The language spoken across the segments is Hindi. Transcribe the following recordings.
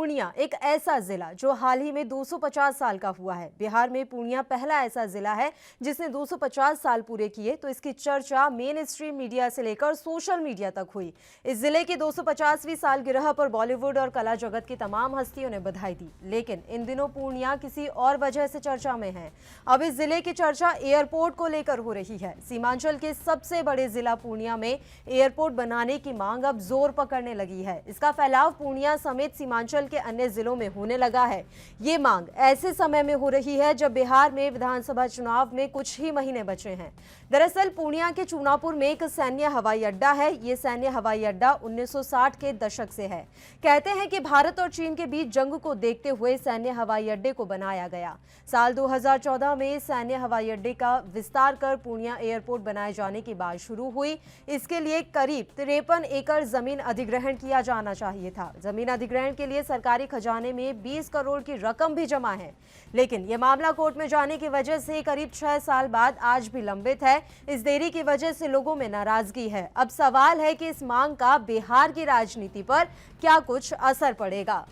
पूर्णिया एक ऐसा जिला जो हाल ही में 250 साल का हुआ है। बिहार में पूर्णिया पहला ऐसा जिला है जिसने 250 साल पूरे किए, तो इसकी चर्चा मेन स्ट्रीम मीडिया से लेकर सोशल मीडिया तक हुई। इस जिले की 250वीं सालगिरह पर बॉलीवुड और कला जगत की तमाम हस्तियों ने बधाई दी, लेकिन इन दिनों पूर्णिया किसी और वजह से चर्चा में है। अब इस जिले की चर्चा एयरपोर्ट को लेकर हो रही है। सीमांचल के सबसे बड़े जिला पूर्णिया में एयरपोर्ट बनाने की मांग अब जोर पकड़ने लगी है। इसका फैलाव पूर्णिया समेत सीमांचल के अन्य जिलों में होने लगा है। ये मांग ऐसे समय में हो रही है जब बिहार में विधानसभा चुनाव में कुछ ही महीने बचे हैं। दरअसल पूर्णिया के चूनापुर में एक सैन्य हवाई अड्डा है। ये सैन्य हवाई अड्डा 1960 के दशक से है। कहते हैं कि भारत और चीन के बीच जंग को देखते हुए सैन्य हवाई अड्डे को बनाया गया। साल 2014 में सैन्य हवाई अड्डे का विस्तार कर पूर्णिया एयरपोर्ट बनाए जाने की बात शुरू हुई। इसके लिए करीब 53 एकड़ जमीन अधिग्रहण किया जाना चाहिए था। जमीन अधिग्रहण के लिए सरकारी खजाने में 20 करोड़ की रकम भी जमा है, लेकिन यह मामला कोर्ट में जाने की वजह से करीब 6 साल बाद आज भी लंबित है। इस देरी की वजह से लोगों में नाराजगी है। अब सवाल है कि इस मांग का बिहार की राजनीति पर क्या कुछ असर पड़ेगा।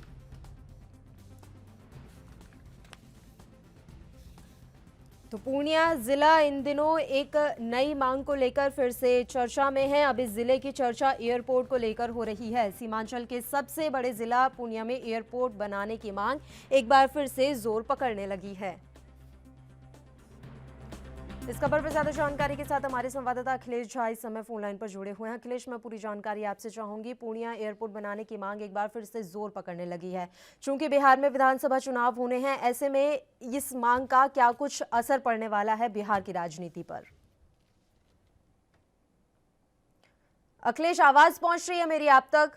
तो पूर्णिया जिला इन दिनों एक नई मांग को लेकर फिर से चर्चा में है। अब इस जिले की चर्चा एयरपोर्ट को लेकर हो रही है। सीमांचल के सबसे बड़े जिला पूर्णिया में एयरपोर्ट बनाने की मांग एक बार फिर से जोर पकड़ने लगी है। इस खबर पर ज्यादा जानकारी के साथ हमारे संवाददाता अखिलेश झा इस समय फोन लाइन पर जुड़े हुए हैं। अखिलेश, मैं पूरी जानकारी आपसे चाहूंगी। पूर्णिया एयरपोर्ट बनाने की मांग एक बार फिर से जोर पकड़ने लगी है। चूंकि बिहार में विधानसभा चुनाव होने हैं, ऐसे में इस मांग का क्या कुछ असर पड़ने वाला है बिहार की राजनीति पर? अखिलेश, आवाज पहुंच रही है मेरी आप तक?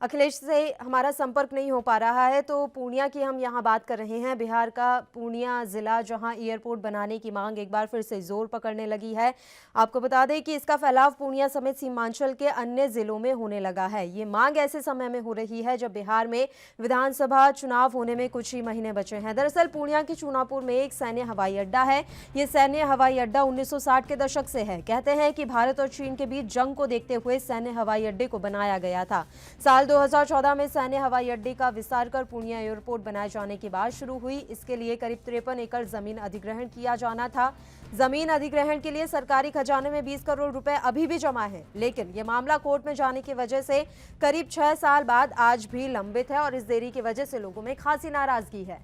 अखिलेश से हमारा संपर्क नहीं हो पा रहा है। तो पूर्णिया की हम यहाँ बात कर रहे हैं, बिहार का पूर्णिया जिला जहाँ एयरपोर्ट बनाने की मांग एक बार फिर से जोर पकड़ने लगी है। आपको बता दें कि इसका फैलाव पूर्णिया समेत सीमांचल के अन्य जिलों में होने लगा है। ये मांग ऐसे समय में हो रही है जब बिहार में विधानसभा चुनाव होने में कुछ ही महीने बचे हैं। दरअसल पूर्णिया के चूनापुर में एक सैन्य हवाई अड्डा है। ये सैन्य हवाई अड्डा 1960 के दशक से है। कहते हैं कि भारत और चीन के बीच जंग को देखते हुए सैन्य हवाई अड्डे को बनाया गया था। साल 2014 में सैन्य हवाई अड्डे का विस्तार कर पूर्णिया एयरपोर्ट बनाए जाने की बात शुरू हुई। इसके लिए करीब 53 एकड़ जमीन अधिग्रहण किया जाना था। जमीन अधिग्रहण के लिए सरकारी खजाने में 20 करोड़ रुपए अभी भी जमा है, लेकिन यह मामला कोर्ट में जाने की वजह से करीब 6 साल बाद आज भी लंबित है और इस देरी की वजह से लोगों में खासी नाराजगी है।